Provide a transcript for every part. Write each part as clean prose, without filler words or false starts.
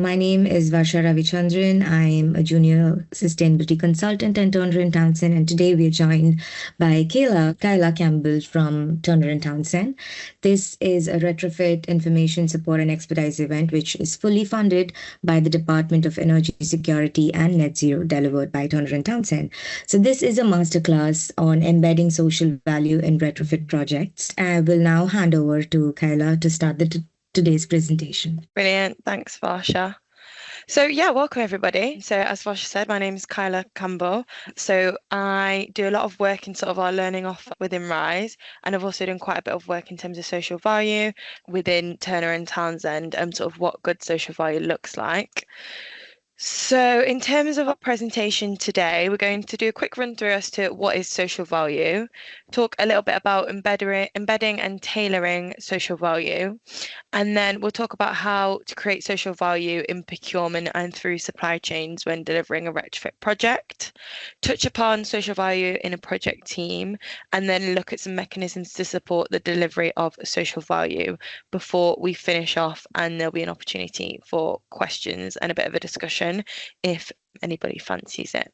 my name is Varsha Ravichandran. I'm a junior sustainability consultant at Turner and Townsend, and today we are joined by Kyla Campbell from Turner and Townsend. This is a retrofit information support and expertise event which is fully funded by the Department of Energy Security and Net Zero, delivered by Turner and Townsend. So this is a masterclass on embedding social value in retrofit projects. I will now hand over to Kyla to start today's presentation. Brilliant. Thanks, Varsha. So yeah, welcome everybody. So as Varsha said, my name is Kyla Campbell. So I do a lot of work in sort of our learning off within Rise, and I've also done quite a bit of work in terms of social value within Turner and Townsend and sort of what good social value looks like. So in terms of our presentation today, we're going to do a quick run through as to what is social value, talk a little bit about embedding and tailoring social value, and then we'll talk about how to create social value in procurement and through supply chains when delivering a retrofit project, touch upon social value in a project team, and then look at some mechanisms to support the delivery of social value before we finish off, and there'll be an opportunity for questions and a bit of a discussion if anybody fancies it.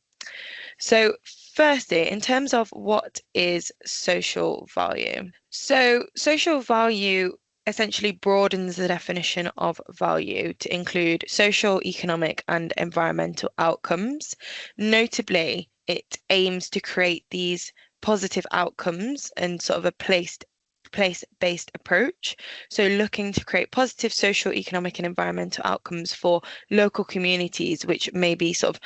So firstly, in terms of what is social value? So social value essentially broadens the definition of value to include social, economic, and environmental outcomes. Notably, it aims to create these positive outcomes and sort of a place-based approach. So looking to create positive social, economic, and environmental outcomes for local communities, which may be sort of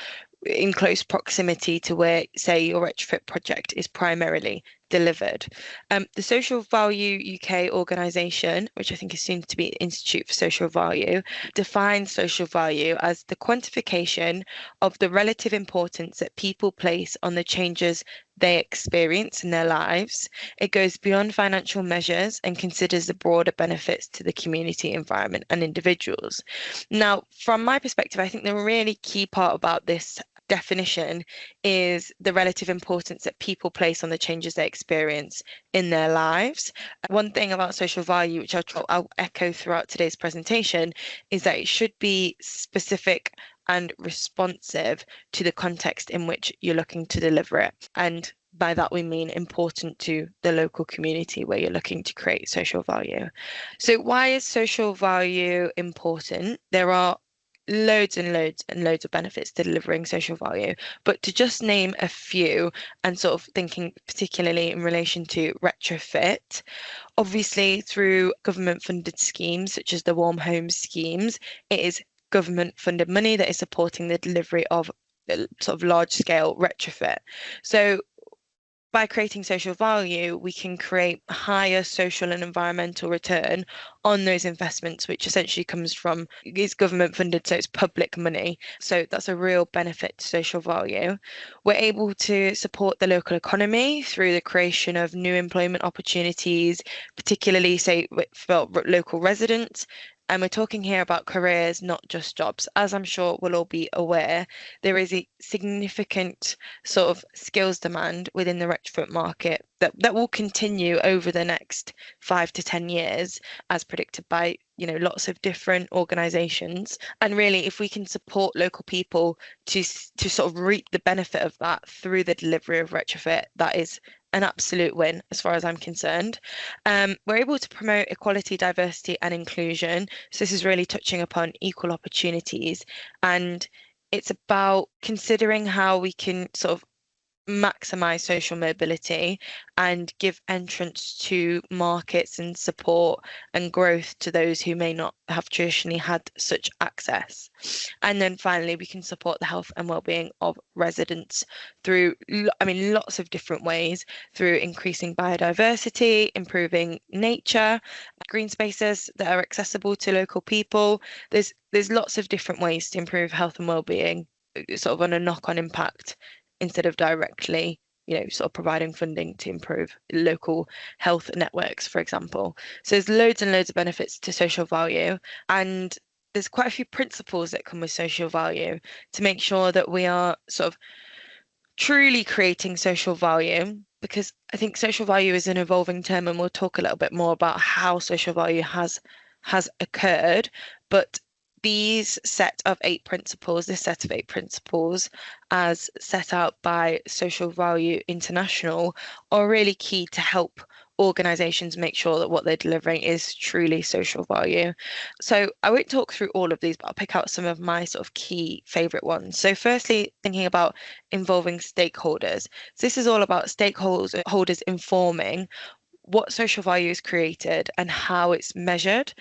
in close proximity to where, say, your retrofit project is primarily delivered. The Social Value UK organisation, which I think is soon to be Institute for Social Value, defines social value as the quantification of the relative importance that people place on the changes they experience in their lives. It goes beyond financial measures and considers the broader benefits to the community, environment, and individuals. Now, from my perspective, I think the really key part about this definition is the relative importance that people place on the changes they experience in their lives. One thing about social value, which I'll echo throughout today's presentation, is that it should be specific and responsive to the context in which you're looking to deliver it. And by that, we mean important to the local community where you're looking to create social value. So why is social value important? There are loads and loads and loads of benefits to delivering social value, but to just name a few and sort of thinking particularly in relation to retrofit, obviously through government funded schemes such as the Warm Homes schemes, it is government funded money that is supporting the delivery of sort of large scale retrofit. So by creating social value, we can create higher social and environmental return on those investments, which essentially comes from, is government funded, so it's public money. So that's a real benefit to social value. We're able to support the local economy through the creation of new employment opportunities, particularly, say, for local residents. And we're talking here about careers, not just jobs. As I'm sure we'll all be aware, there is a significant sort of skills demand within the retrofit market that will continue over the next 5 to 10 years, as predicted by lots of different organisations. And really, if we can support local people to sort of reap the benefit of that through the delivery of retrofit, that is an absolute win as far as I'm concerned. We're able to promote equality, diversity, and inclusion. So this is really touching upon equal opportunities, and it's about considering how we can sort of maximize social mobility and give entrance to markets and support and growth to those who may not have traditionally had such access. And then finally, we can support the health and well-being of residents through, lots of different ways, through increasing biodiversity, improving nature, green spaces that are accessible to local people. There's lots of different ways to improve health and well-being, sort of on a knock-on impact, instead of directly, sort of providing funding to improve local health networks, for example. So there's loads and loads of benefits to social value, and there's quite a few principles that come with social value to make sure that we are sort of truly creating social value, because I think social value is an evolving term, and we'll talk a little bit more about how social value has occurred. But this set of eight principles, as set out by Social Value International, are really key to help organizations make sure that what they're delivering is truly social value. So I won't talk through all of these, but I'll pick out some of my sort of key favorite ones. So firstly, thinking about involving stakeholders. So this is all about stakeholders informing what social value is created and how it's measured.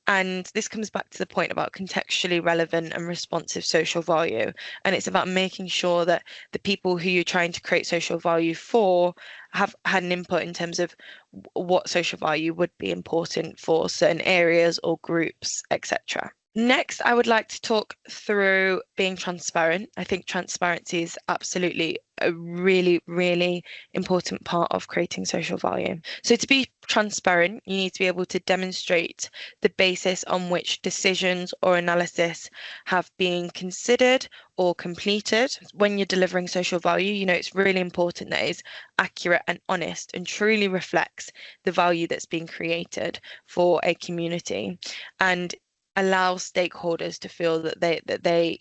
And this comes back to the point about contextually relevant and responsive social value. And it's about making sure that the people who you're trying to create social value for have had an input in terms of what social value would be important for certain areas or groups, etc. Next, I would like to talk through being transparent. I think transparency is absolutely a really, really important part of creating social value. So to be transparent, you need to be able to demonstrate the basis on which decisions or analysis have been considered or completed. When you're delivering social value, it's really important that it's accurate and honest and truly reflects the value that's being created for a community. And allow stakeholders to feel that they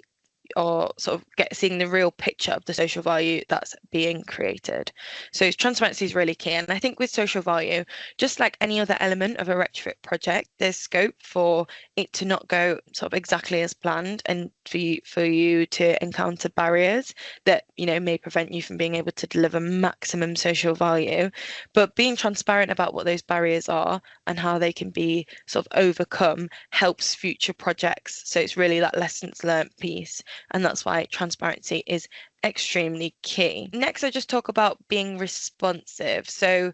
are sort of seeing the real picture of the social value that's being created. So transparency is really key. And I think with social value, just like any other element of a retrofit project, there's scope for it to not go sort of exactly as planned and for you to encounter barriers that, may prevent you from being able to deliver maximum social value. But being transparent about what those barriers are and how they can be sort of overcome helps future projects. So it's really that lessons learned piece. And that's why transparency is extremely key. Next, I just talk about being responsive. So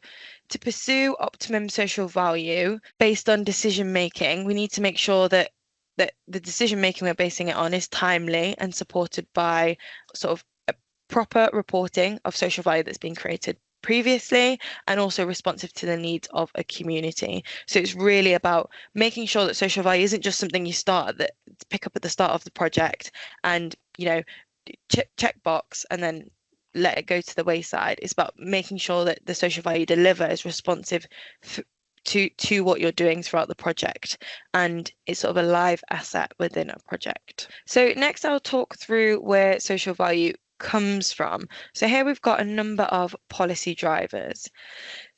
to pursue optimum social value based on decision making, we need to make sure that the decision making we're basing it on is timely and supported by sort of a proper reporting of social value that's been created previously and also responsive to the needs of a community. So it's really about making sure that social value isn't just something you pick up at the start of the project and check box and then let it go to the wayside. It's about making sure that the social value you deliver is responsive to what you're doing throughout the project, and it's sort of a live asset within a project. So next I'll talk through where social value comes from. So here we've got a number of policy drivers.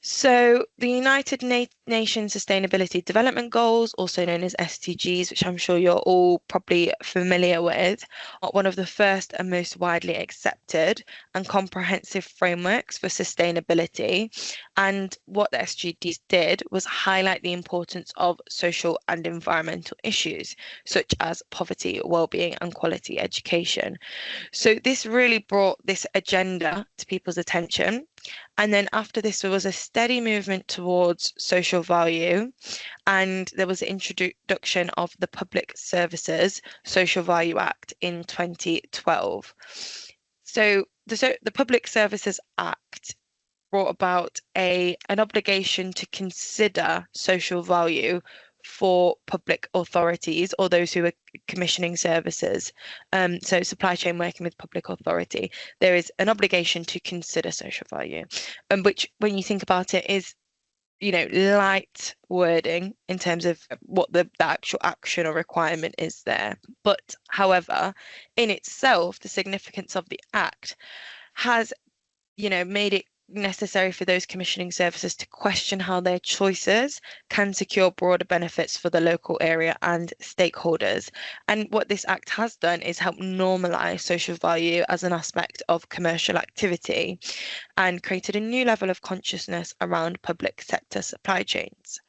So the United Nations Sustainability Development Goals, also known as SDGs, which I'm sure you're all probably familiar with, are one of the first and most widely accepted and comprehensive frameworks for sustainability. And what the SDGs did was highlight the importance of social and environmental issues, such as poverty, well-being, and quality education. So this really brought this agenda to people's attention. And then after this, there was a steady movement towards social value, and there was the introduction of the Public Services Social Value Act in 2012. So the Public Services Act brought about an obligation to consider social value for public authorities or those who are commissioning services. So supply chain working with public authority, there is an obligation to consider social value, which when you think about it is, light wording in terms of what the actual action or requirement is there. But however, in itself, the significance of the act has, made it necessary for those commissioning services to question how their choices can secure broader benefits for the local area and stakeholders. And what this act has done is help normalise social value as an aspect of commercial activity and created a new level of consciousness around public sector supply chains.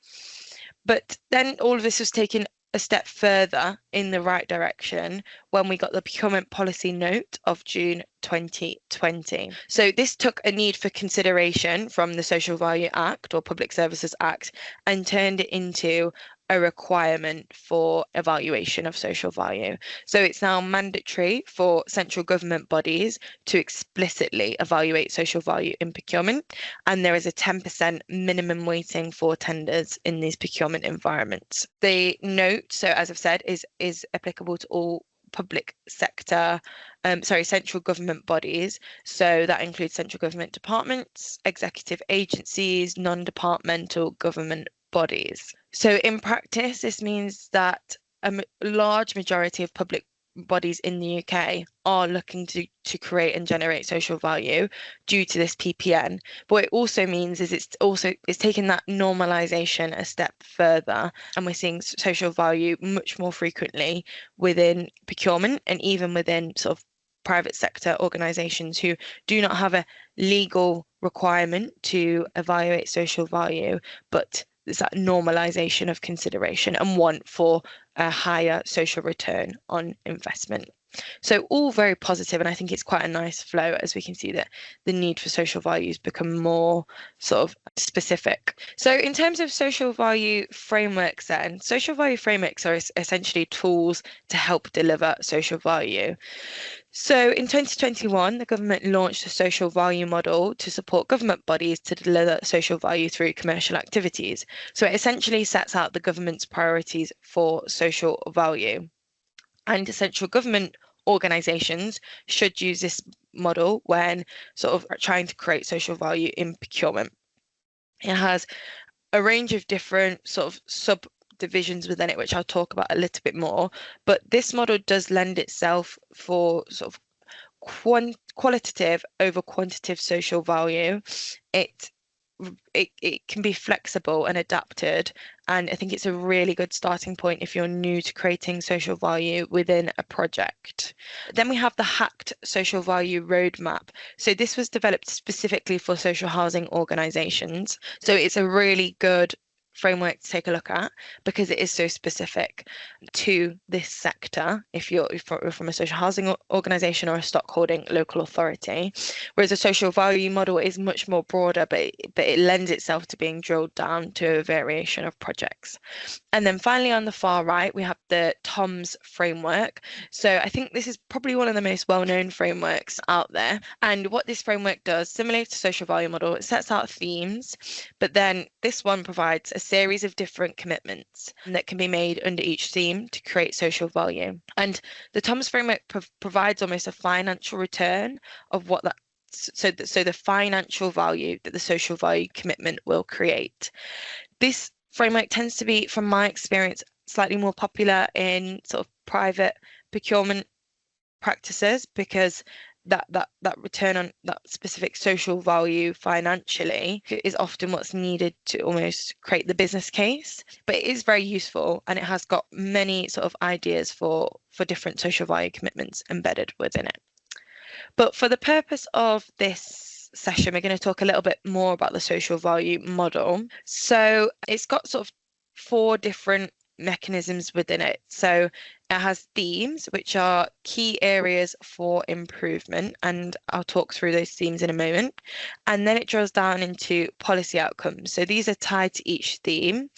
But then all of this was taken a step further in the right direction when we got the procurement policy note of June 2020. So this took a need for consideration from the Social Value Act or Public Services Act and turned it into a requirement for evaluation of social value. So it's now mandatory for central government bodies to explicitly evaluate social value in procurement, and there is a 10% minimum weighting for tenders in these procurement environments. The note, so as I've said, is applicable to all public sector, central government bodies. So that includes central government departments, executive agencies, non-departmental government bodies. So in practice, this means that large majority of public bodies in the UK are looking to create and generate social value due to this PPN. But what it also means is it's taking that normalization a step further, and we're seeing social value much more frequently within procurement and even within sort of private sector organizations who do not have a legal requirement to evaluate social value, but there's that normalization of consideration and want for a higher social return on investment. So all very positive, and I think it's quite a nice flow as we can see that the need for social values become more sort of specific. So in terms of social value frameworks then, social value frameworks are essentially tools to help deliver social value. So in 2021, the government launched a social value model to support government bodies to deliver social value through commercial activities. So it essentially sets out the government's priorities for social value. And central government organisations should use this model when sort of trying to create social value in procurement. It has a range of different sort of subdivisions within it, which I'll talk about a little bit more. But this model does lend itself for sort of qualitative over quantitative social value. It can be flexible and adapted, and I think it's a really good starting point if you're new to creating social value within a project. Then we have the hacked social value roadmap. So this was developed specifically for social housing organizations. So it's a really good framework to take a look at because it is so specific to this sector if you're from a social housing organization or a stockholding local authority, whereas a social value model is much more broader, but it lends itself to being drilled down to a variation of projects. And then finally on the far right we have the TOMS framework. So I think this is probably one of the most well-known frameworks out there, and what this framework does, similar to social value model, it sets out themes, but then this one provides a series of different commitments that can be made under each theme to create social value. And the TOMS framework provides almost a financial return of what that so the financial value that the social value commitment will create. This framework tends to be, from my experience, slightly more popular in sort of private procurement practices because that return on that specific social value financially is often what's needed to almost create the business case. But it is very useful, and it has got many sort of ideas for different social value commitments embedded within it. But for the purpose of this session, we're going to talk a little bit more about the social value model. So it's got sort of 4 different mechanisms within it. So it has themes, which are key areas for improvement, and I'll talk through those themes in a moment. And then it drills down into policy outcomes. So these are tied to each theme,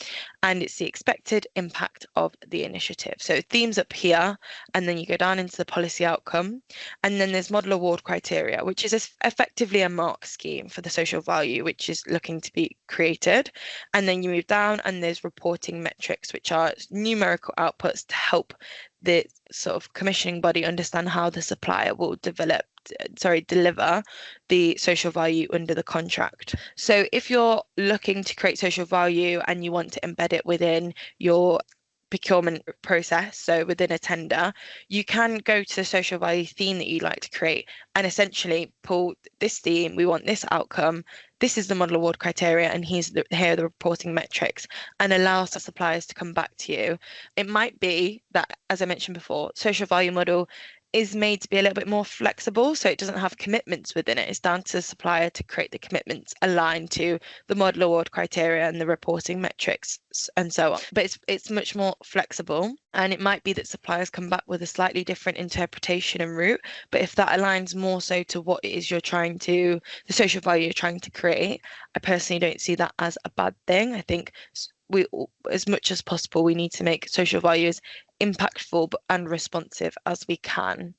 and it's the expected impact of the initiative. So themes up here, and then you go down into the policy outcome. And then there's model award criteria, which is effectively a mark scheme for the social value, which is looking to be created. And then you move down, and there's reporting metrics, which are numerical outputs to help the sort of commissioning body understand how the supplier will deliver the social value under the contract. So if you're looking to create social value and you want to embed it within your procurement process, so within a tender, you can go to the social value theme that you'd like to create and essentially pull this theme, we want this outcome, this is the model award criteria, and here are the reporting metrics, and allow suppliers to come back to you. It might be that, as I mentioned before, social value model is made to be a little bit more flexible, so it doesn't have commitments within it. It's down to the supplier to create the commitments aligned to the model award criteria and the reporting metrics and so on. But it's much more flexible, and it might be that suppliers come back with a slightly different interpretation and route. But if that aligns more so to what it is the social value you're trying to create, I personally don't see that as a bad thing. I think we, as much as possible, we need to make social values impactful and responsive as we can.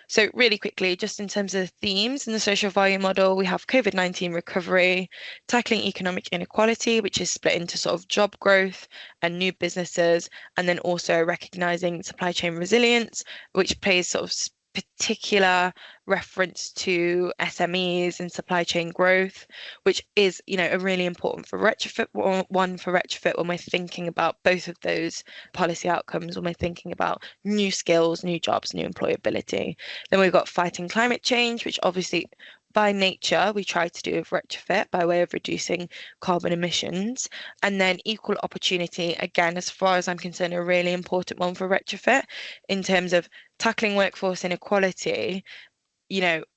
So really quickly, just in terms of themes in the social value model, we have COVID-19 recovery, tackling economic inequality, which is split into sort of job growth and new businesses, and then also recognizing supply chain resilience, which plays sort of particular reference to SMEs and supply chain growth, which is, a really important for retrofit one for retrofit when we're thinking about both of those policy outcomes, when we're thinking about new skills, new jobs, new employability. Then we've got fighting climate change, which obviously by nature we try to do with retrofit by way of reducing carbon emissions. And then equal opportunity, again, as far as I'm concerned, a really important one for retrofit in terms of tackling workforce inequality,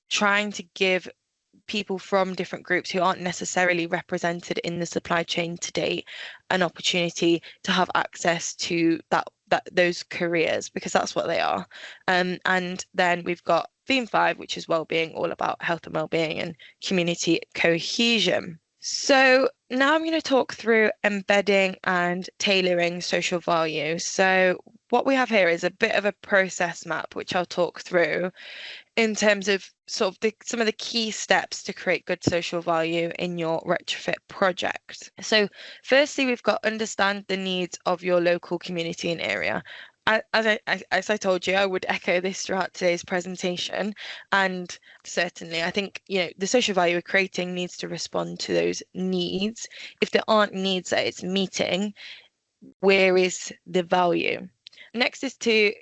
trying to give people from different groups who aren't necessarily represented in the supply chain to date an opportunity to have access to those careers, because that's what they are. And then we've got theme 5, which is well-being, all about health and well-being and community cohesion. So now I'm going to talk through embedding and tailoring social value. So what we have here is a bit of a process map, which I'll talk through in terms of sort of some of the key steps to create good social value in your retrofit project. So firstly, we've got understand the needs of your local community and area. As I told you, I would echo this throughout today's presentation. And certainly, I think, the social value we're creating needs to respond to those needs. If there aren't needs that it's meeting, where is the value? Next is to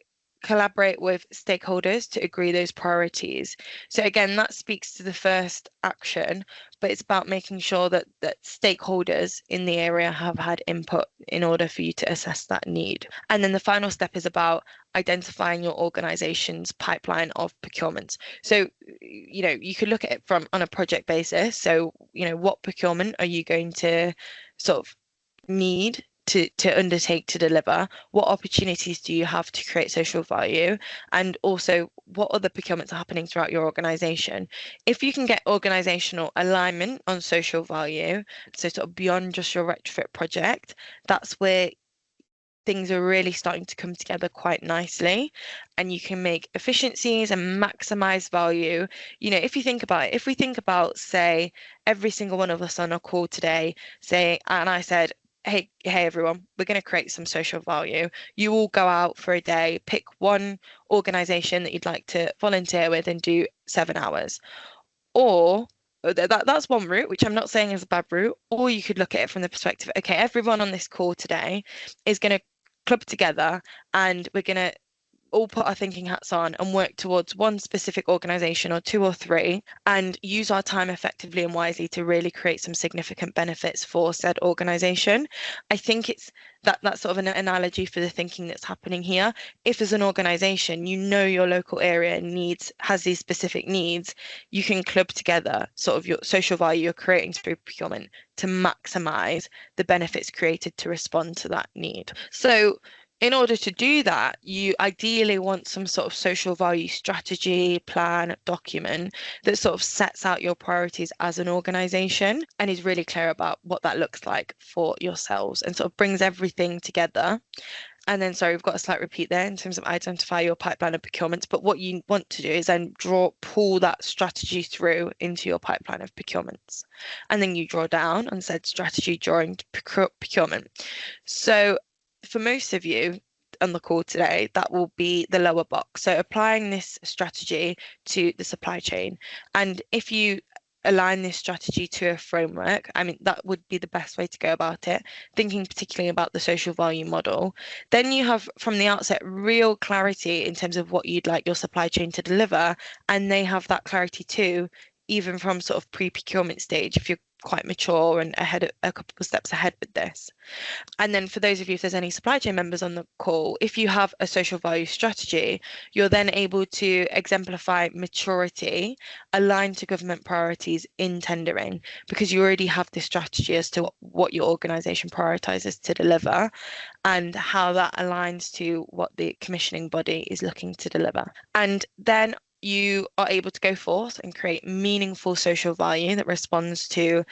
collaborate with stakeholders to agree those priorities. So again, that speaks to the first action, but it's about making sure that stakeholders in the area have had input in order for you to assess that need. And then the final step is about identifying your organization's pipeline of procurements. So, you could look at it from on a project basis. So, what procurement are you going to sort of need to undertake to deliver? What opportunities do you have to create social value? And also, what other procurements are happening throughout your organization? If you can get organizational alignment on social value, so sort of beyond just your retrofit project, that's where things are really starting to come together quite nicely, and you can make efficiencies and maximize value. If you think about it, if we think about, say, every single one of us on a call today, and I said, hey everyone, we're going to create some social value. You all go out for a day, pick one organization that you'd like to volunteer with and do 7 hours. Or that's one route, which I'm not saying is a bad route. Or you could look at it from the perspective, okay, everyone on this call today is going to club together and we're going to all put our thinking hats on and work towards one specific organization or 2 or 3 and use our time effectively and wisely to really create some significant benefits for said organization. I think it's that's sort of an analogy for the thinking that's happening here. If as an organization, your local area has these specific needs, you can club together sort of your social value you're creating through procurement to maximize the benefits created to respond to that need. So in order to do that, you ideally want some sort of social value strategy, plan, document that sort of sets out your priorities as an organization and is really clear about what that looks like for yourselves and sort of brings everything together. And then, sorry, we've got a slight repeat there in terms of identify your pipeline of procurements. But what you want to do is then pull that strategy through into your pipeline of procurements. And then you draw down on said strategy during procurement. So for most of you on the call today, that will be the lower box. So applying this strategy to the supply chain. And if you align this strategy to a framework, I mean, that would be the best way to go about it, thinking particularly about the social value model. Then you have from the outset real clarity in terms of what you'd like your supply chain to deliver, and they have that clarity too, even from sort of pre-procurement stage if you're quite mature and a couple of steps ahead with this. And then for those of you, if there's any supply chain members on the call, if you have a social value strategy, you're then able to exemplify maturity aligned to government priorities in tendering, because you already have this strategy as to what your organisation prioritises to deliver and how that aligns to what the commissioning body is looking to deliver. And then you are able to go forth and create meaningful social value that responds to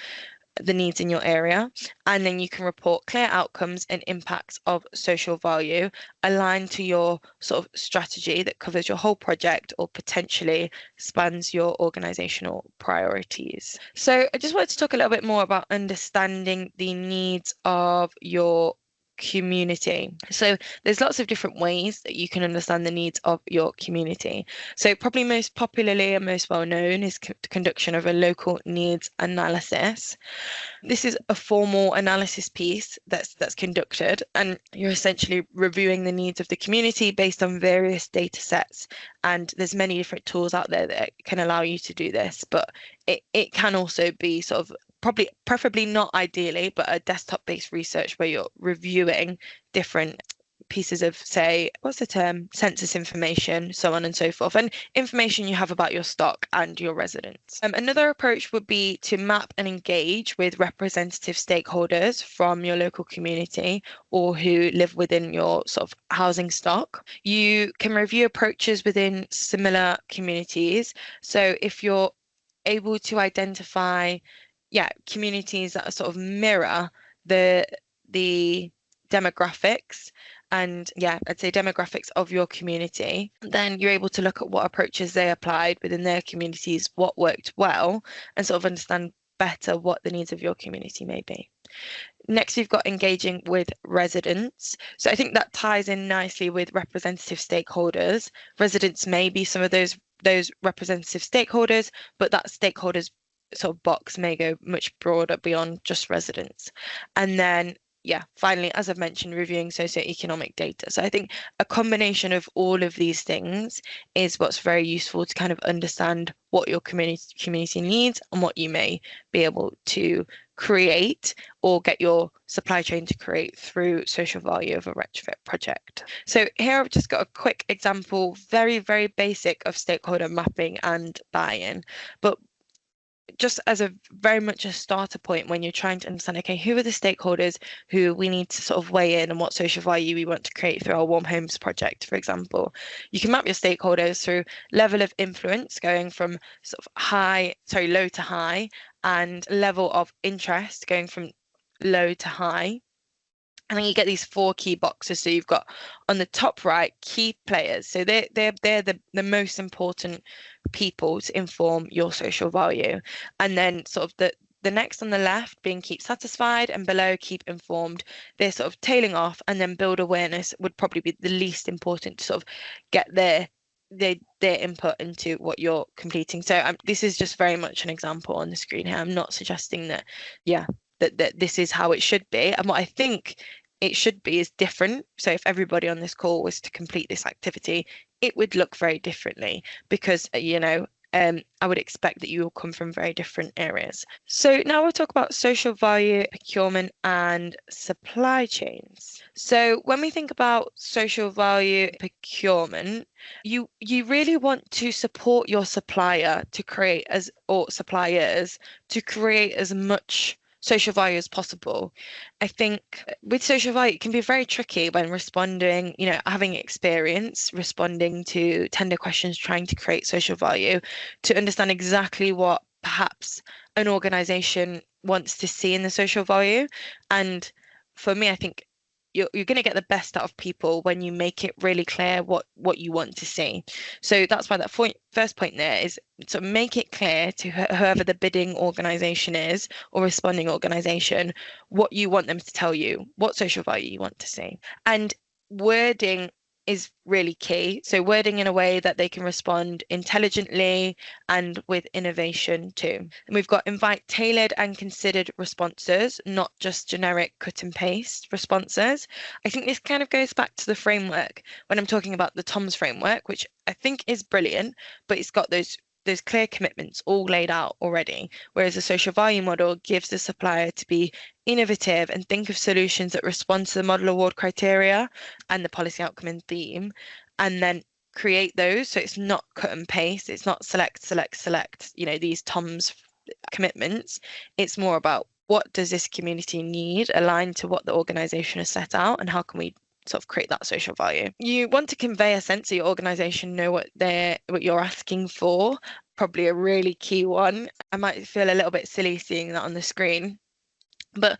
the needs in your area, and then you can report clear outcomes and impacts of social value aligned to your sort of strategy that covers your whole project or potentially spans your organizational priorities. So I just wanted to talk a little bit more about understanding the needs of your community. So there's lots of different ways that you can understand the needs of your community. So probably most popularly and most well known is the conduction of a local needs analysis. This is a formal analysis piece that's conducted, and you're essentially reviewing the needs of the community based on various data sets. And there's many different tools out there that can allow you to do this, but it can also be sort of probably preferably not ideally, but a desktop-based research where you're reviewing different pieces of, say, what's the term, census information, so on and so forth, and information you have about your stock and your residents. Another approach would be to map and engage with representative stakeholders from your local community or who live within your sort of housing stock. You can review approaches within similar communities. So if you're able to identify, communities that are sort of mirror the demographics and I'd say demographics of your community, then you're able to look at what approaches they applied within their communities, what worked well, and sort of understand better what the needs of your community may be. Next, we've got engaging with residents. So I think that ties in nicely with representative stakeholders. Residents may be some of those representative stakeholders, but that stakeholders sort of box may go much broader beyond just residents. And then finally, as I've mentioned, reviewing socioeconomic data. So I think a combination of all of these things is what's very useful to kind of understand what your community needs and what you may be able to create or get your supply chain to create through social value of a retrofit project. So here I've just got a quick example, very, very basic, of stakeholder mapping and buy-in. But just as a very much a starter point when you're trying to understand, okay, who are the stakeholders who we need to sort of weigh in and what social value we want to create through our warm homes project, for example. You can map your stakeholders through level of influence going from sort of low to high, and level of interest going from low to high. And then you get these 4 key boxes. So you've got on the top right, key players. So they're the most important people to inform your social value. And then sort of the next on the left being keep satisfied, and below keep informed. They're sort of tailing off, and then build awareness would probably be the least important to sort of get their input into what you're completing. So this is just very much an example on the screen here. I'm not suggesting that, that this is how it should be. And what I think it should be is different. So if everybody on this call was to complete this activity, it would look very differently, because, I would expect that you will come from very different areas. So now we'll talk about social value, procurement, and supply chains. So when we think about social value procurement, you really want to support your supplier to create suppliers to create as much social value as possible. I think with social value, it can be very tricky when responding, having experience responding to tender questions, trying to create social value, to understand exactly what perhaps an organization wants to see in the social value. And for me, I think you're going to get the best out of people when you make it really clear what you want to see. So that's why that first point there is to make it clear to whoever the bidding organization is or responding organization what you want them to tell you, what social value you want to see. And wording is really key. So wording in a way that they can respond intelligently and with innovation too. And we've got invite tailored and considered responses, not just generic cut and paste responses. I think this kind of goes back to the framework when I'm talking about the TOMS framework, which I think is brilliant, but it's got those clear commitments all laid out already, whereas the social value model gives the supplier to be innovative and think of solutions that respond to the model award criteria and the policy outcome and theme, and then create those. So it's not cut and paste, it's not select, these TOMS commitments. It's more about what does this community need aligned to what the organization has set out, and how can we sort of create that social value. You want to convey a sense that your organization know what you're asking for, probably a really key one. I might feel a little bit silly seeing that on the screen, but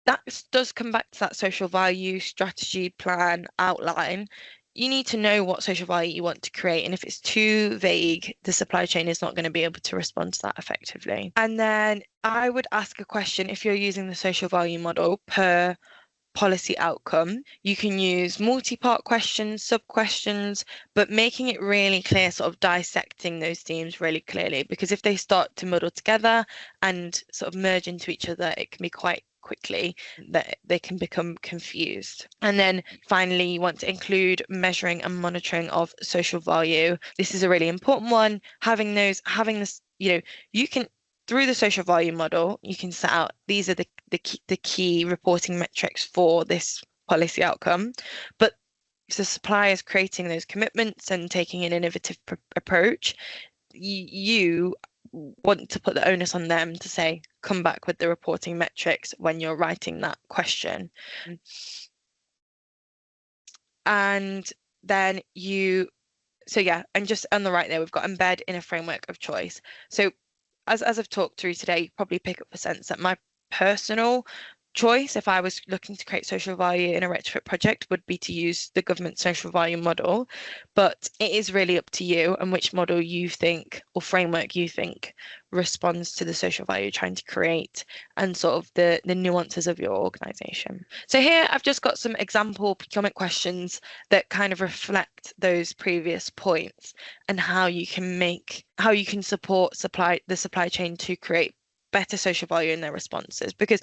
that does come back to that social value strategy plan outline. You need to know what social value you want to create, and if it's too vague, the supply chain is not going to be able to respond to that effectively. And then I would ask a question if you're using the social value model per policy outcome. You can use multi-part questions, sub-questions, but making it really clear, sort of dissecting those themes really clearly, because if they start to muddle together and sort of merge into each other, it can be quite quickly that they can become confused. And then finally, you want to include measuring and monitoring of social value. This is a really important one. Having this, you can, through the social value model, you can set out these are the key reporting metrics for this policy outcome. But if the supplier is creating those commitments and taking an innovative approach, you want to put the onus on them to say, come back with the reporting metrics when you're writing that question. And then and just on the right there, we've got embed in a framework of choice. So as I've talked through today, you probably pick up the sense that my personal choice, if I was looking to create social value in a retrofit project, would be to use the government social value model. But it is really up to you and which model you think or framework you think responds to the social value you're trying to create and sort of the nuances of your organisation. So here I've just got some example procurement questions that kind of reflect those previous points and how you can support the supply chain to create better social value in their responses. Because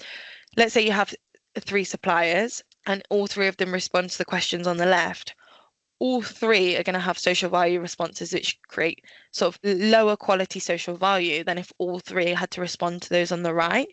let's say you have 3 suppliers and all 3 of them respond to the questions on the left. All 3 are going to have social value responses which create sort of lower quality social value than if all 3 had to respond to those on the right.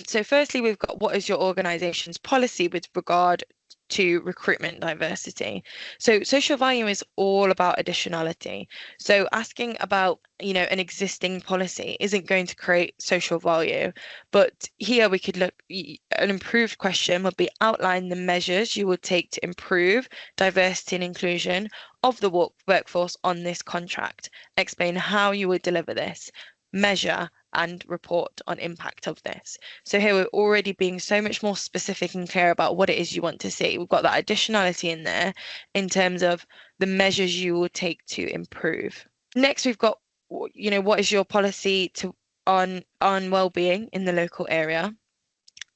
So firstly, we've got, what is your organization's policy with regard to recruitment diversity? So social value is all about additionality. So asking about, an existing policy isn't going to create social value. But here we could look, an improved question would be outline the measures you would take to improve diversity and inclusion of the workforce on this contract. Explain how you would deliver this, measure and report on impact of this. So here we're already being so much more specific and clear about what it is you want to see. We've got that additionality in there in terms of the measures you will take to improve. Next, we've got, what is your policy on well-being in the local area?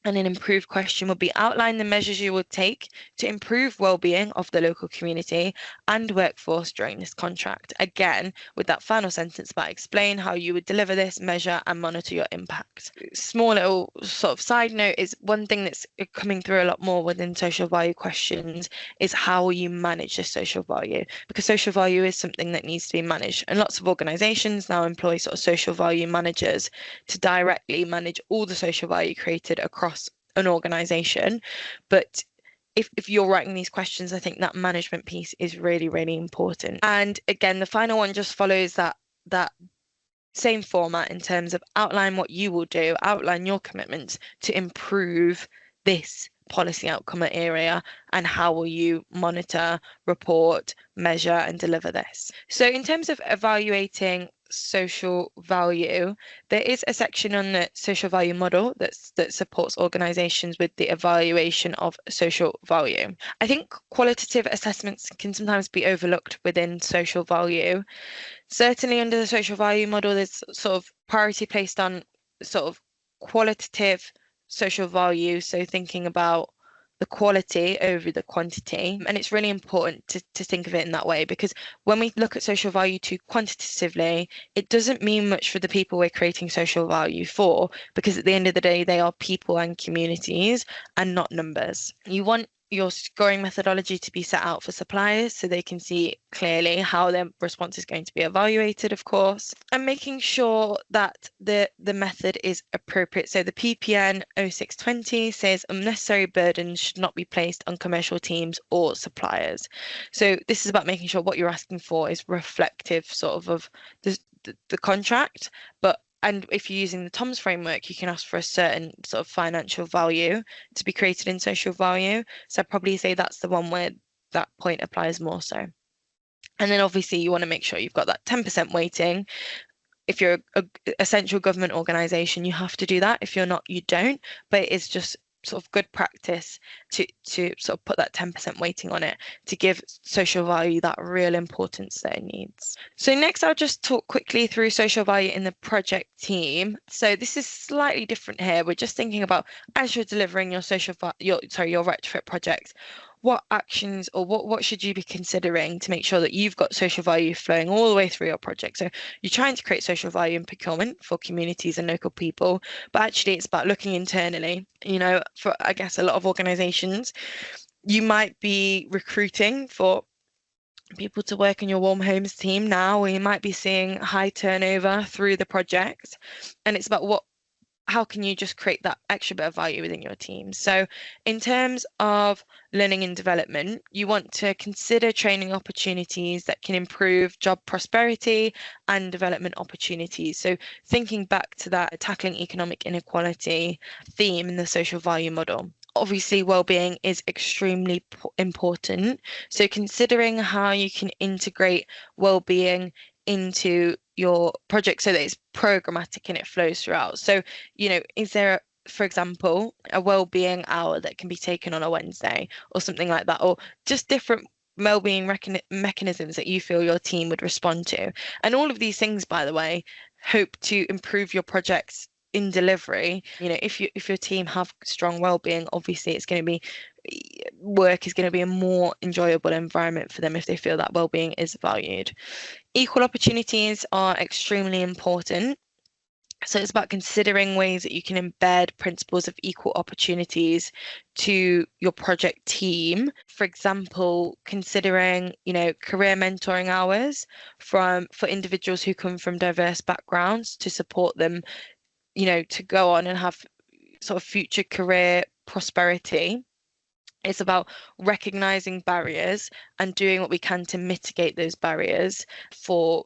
And an improved question would be outline the measures you would take to improve well-being of the local community and workforce during this contract. Again, with that final sentence about explain how you would deliver this, measure and monitor your impact. Small little sort of side note is one thing that's coming through a lot more within social value questions is how will you manage this social value? Because social value is something that needs to be managed. And lots of organisations now employ sort of social value managers to directly manage all the social value created across an organisation. But if you're writing these questions, I think that management piece is really, really important. And again, the final one just follows that same format in terms of outline what you will do, outline your commitments to improve this policy outcome area, and how will you monitor, report, measure and deliver this. So in terms of evaluating social value, there is a section on the social value model that supports organisations with the evaluation of social value. I think qualitative assessments can sometimes be overlooked within social value. Certainly under the social value model, there's sort of priority placed on sort of qualitative social value, so thinking about the quality over the quantity. And it's really important to think of it in that way, because when we look at social value too quantitatively, it doesn't mean much for the people we're creating social value for, because at the end of the day, they are people and communities and not numbers. You want your scoring methodology to be set out for suppliers so they can see clearly how their response is going to be evaluated, of course, and making sure that the method is appropriate. So the PPN 0620 says unnecessary burdens should not be placed on commercial teams or suppliers. So this is about making sure what you're asking for is reflective sort of the contract, and if you're using the TOMS framework, you can ask for a certain sort of financial value to be created in social value. So I'd probably say that's the one where that point applies more so. And then obviously you want to make sure you've got that 10% weighting. If you're a central government organisation, you have to do that. If you're not, you don't. But it is just sort of good practice to sort of put that 10% weighting on it to give social value that real importance that it needs. So next I'll just talk quickly through social value in the project team. So this is slightly different here. We're just thinking about as you're delivering your your retrofit project, what actions or what should you be considering to make sure that you've got social value flowing all the way through your project? So you're trying to create social value in procurement for communities and local people, but actually it's about looking internally. For I guess a lot of organizations, you might be recruiting for people to work in your warm homes team now, or you might be seeing high turnover through the project. And it's about how can you just create that extra bit of value within your team? So in terms of learning and development, you want to consider training opportunities that can improve job prosperity and development opportunities. So thinking back to that tackling economic inequality theme in the social value model. Obviously, well-being is extremely important. So considering how you can integrate well-being into your project so that it's programmatic and it flows throughout. So, is there, for example, a well-being hour that can be taken on a Wednesday or something like that, or just different well-being mechanisms that you feel your team would respond to? And all of these things, by the way, hope to improve your projects in delivery. If your team have strong well-being, obviously it's going to be work is going to be a more enjoyable environment for them if they feel that well-being is valued. Equal opportunities are extremely important. So it's about considering ways that you can embed principles of equal opportunities to your project team. For example, considering, career mentoring hours for individuals who come from diverse backgrounds to support them, to go on and have sort of future career prosperity. It's about recognizing barriers and doing what we can to mitigate those barriers for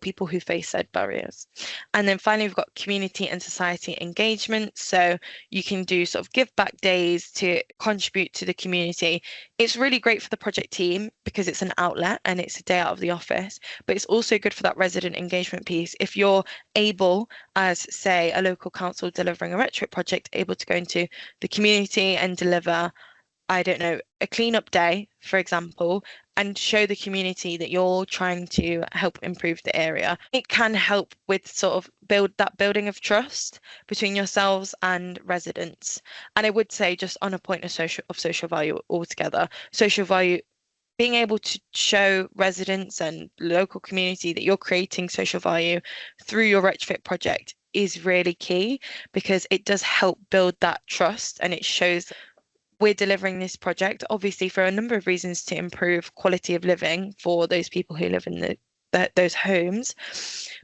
people who face said barriers. And then finally, we've got community and society engagement. So you can do sort of give back days to contribute to the community. It's really great for the project team because it's an outlet and it's a day out of the office, but it's also good for that resident engagement piece. If you're able, as say a local council delivering a retrofit project, able to go into the community and deliver, I don't know, a cleanup day, for example, and show the community that you're trying to help improve the area. It can help with sort of building of trust between yourselves and residents. And I would say, just on a point of social value altogether, social value, being able to show residents and local community that you're creating social value through your retrofit project is really key, because it does help build that trust, and it shows we're delivering this project, obviously, for a number of reasons to improve quality of living for those people who live in those homes.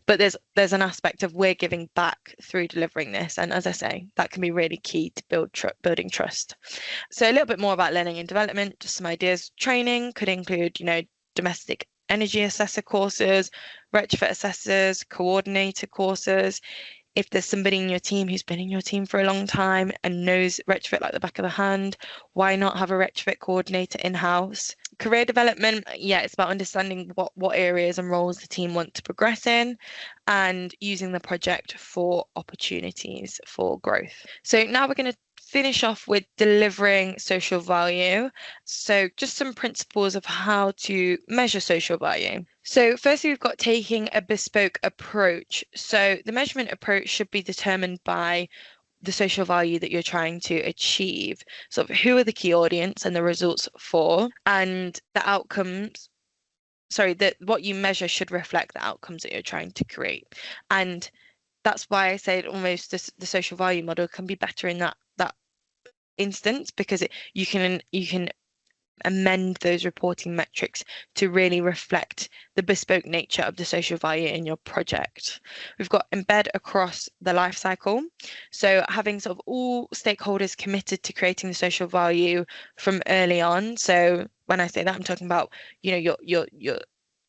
But there's an aspect of we're giving back through delivering this. And as I say, that can be really key to building trust. So a little bit more about learning and development, just some ideas. Training could include, domestic energy assessor courses, retrofit assessors, coordinator courses. If there's somebody in your team who's been in your team for a long time and knows retrofit like the back of the hand, why not have a retrofit coordinator in-house? Career development, yeah, it's about understanding what areas and roles the team want to progress in and using the project for opportunities for growth. So now we're going to finish off with delivering social value. So just some principles of how to measure social value. So firstly, we've got taking a bespoke approach. So the measurement approach should be determined by the social value that you're trying to achieve. So who are the key audience and the results for, and the outcomes. Sorry, that what you measure should reflect the outcomes that you're trying to create. And that's why I said almost the social value model can be better in that instance, because you can amend those reporting metrics to really reflect the bespoke nature of the social value in your project. We've got embed across the life cycle. So having sort of all stakeholders committed to creating the social value from early on. So when I say that, I'm talking about, your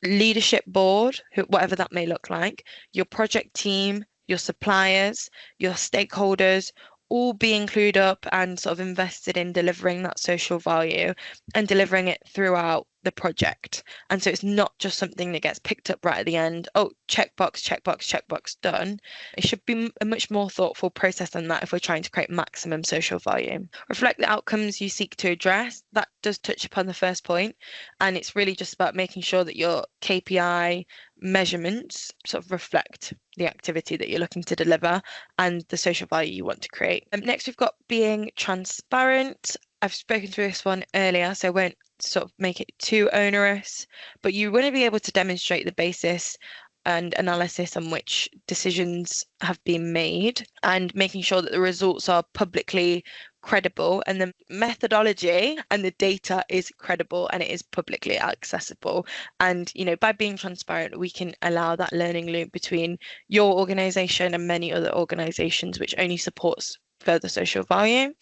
leadership board, whatever that may look like, your project team, your suppliers, your stakeholders, all being clued up and sort of invested in delivering that social value and delivering it throughout the project. And so it's not just something that gets picked up right at the end. Oh, checkbox, checkbox, checkbox, done. It should be a much more thoughtful process than that if we're trying to create maximum social value. Reflect the outcomes you seek to address. That does touch upon the first point. And it's really just about making sure that your KPI measurements sort of reflect the activity that you're looking to deliver and the social value you want to create. Next, we've got being transparent. I've spoken through this one earlier, so I won't sort of make it too onerous, but you want to be able to demonstrate the basis and analysis on which decisions have been made and making sure that the results are publicly credible and the methodology and the data is credible and it is publicly accessible. And, by being transparent, we can allow that learning loop between your organization and many other organizations, which only supports further social value.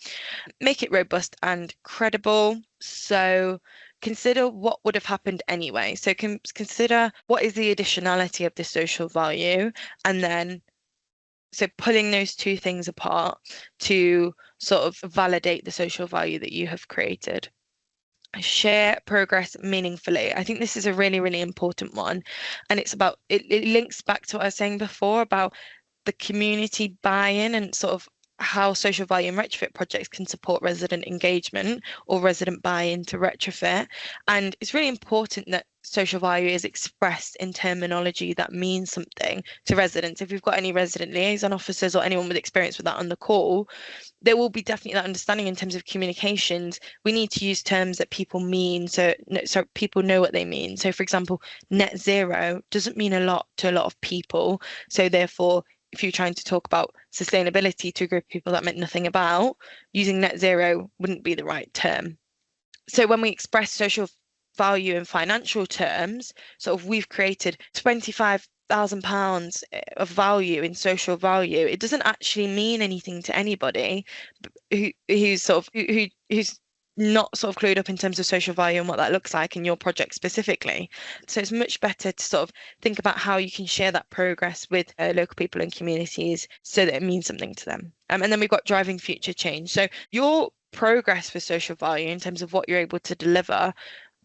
Make it robust and credible. So consider what would have happened anyway. So consider what is the additionality of this social value, and then pulling those two things apart to sort of validate the social value that you have created. Share progress meaningfully. I think this is a really, really important one. And it's about, it links back to what I was saying before about the community buy-in and sort of how social value and retrofit projects can support resident engagement or resident buy-in to retrofit. And it's really important that social value is expressed in terminology that means something to residents. If we've got any resident liaison officers or anyone with experience with that on the call, there will be definitely that understanding in terms of communications. We need to use terms that people mean, so people know what they mean. So for example, net zero doesn't mean a lot to a lot of people. So therefore, if you're trying to talk about sustainability to a group of people that meant nothing about, using net zero wouldn't be the right term. So when we express social value in financial terms, sort of we've created £25,000 of value in social value, it doesn't actually mean anything to anybody who's not sort of clued up in terms of social value and what that looks like in your project specifically. So it's much better to sort of think about how you can share that progress with local people and communities so that it means something to them. And then we've got driving future change. So your progress with social value in terms of what you're able to deliver,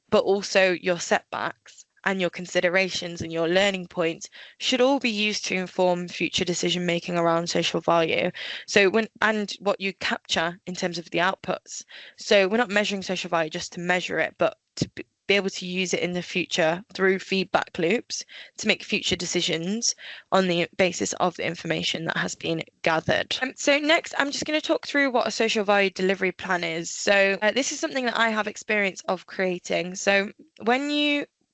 but also your setbacks and your considerations and your learning points should all be used to inform future decision making around social value. So what you capture in terms of the outputs. So we're not measuring social value just to measure it, but to be able to use it in the future through feedback loops to make future decisions on the basis of the information that has been gathered. So next, I'm just going to talk through what a social value delivery plan is. So this is something that I have experience of creating. So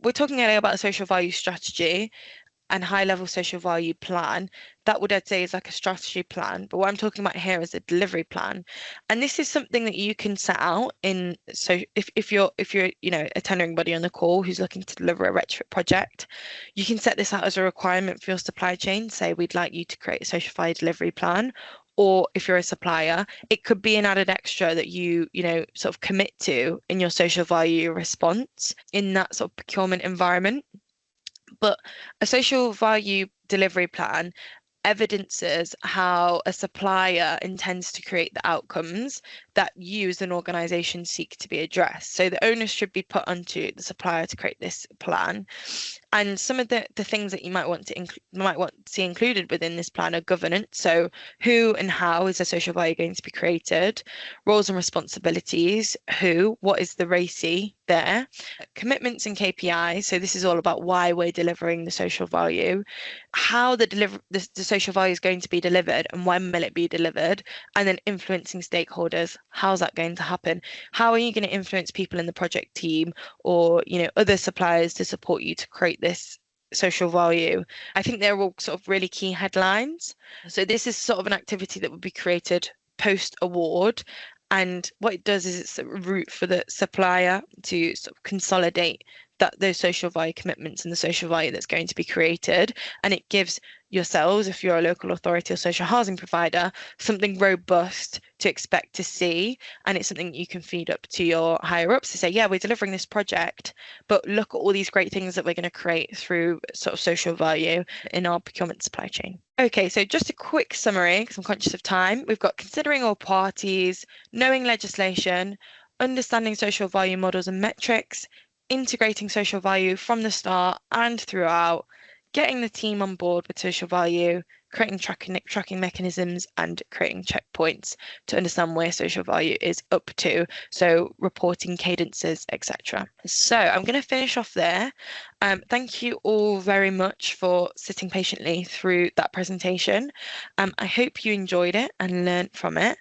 we're talking earlier about a social value strategy and high-level social value plan. That would, I'd say, is like a strategy plan. But what I'm talking about here is a delivery plan. And this is something that you can set out in. So if you're a tendering body on the call who's looking to deliver a retrofit project, you can set this out as a requirement for your supply chain. Say we'd like you to create a social value delivery plan. Or if you're a supplier, it could be an added extra that you sort of commit to in your social value response in that sort of procurement environment. But a social value delivery plan evidences how a supplier intends to create the outcomes that you as an organization seek to be addressed. So the onus should be put onto the supplier to create this plan. And some of the things that you might want to see included within this plan are governance. So who and how is a social value going to be created? Roles and responsibilities, what is the RACI there? Commitments and KPIs. So this is all about why we're delivering the social value, how the social value is going to be delivered and when will it be delivered, and then influencing stakeholders. How's that going to happen? How are you going to influence people in the project team or other suppliers to support you to create this social value? I think they're all sort of really key headlines. So this is sort of an activity that would be created post award. And what it does is it's a route for the supplier to sort of consolidate those social value commitments and the social value that's going to be created. And it gives yourselves, if you're a local authority or social housing provider, something robust to expect to see. And it's something you can feed up to your higher ups to say, yeah, we're delivering this project, but look at all these great things that we're going to create through sort of social value in our procurement supply chain. Okay, so just a quick summary, because I'm conscious of time. We've got considering all parties, knowing legislation, understanding social value models and metrics, integrating social value from the start and throughout, getting the team on board with social value, creating tracking mechanisms, and creating checkpoints to understand where social value is up to. So reporting cadences, etc. So I'm going to finish off there. Thank you all very much for sitting patiently through that presentation. I hope you enjoyed it and learned from it.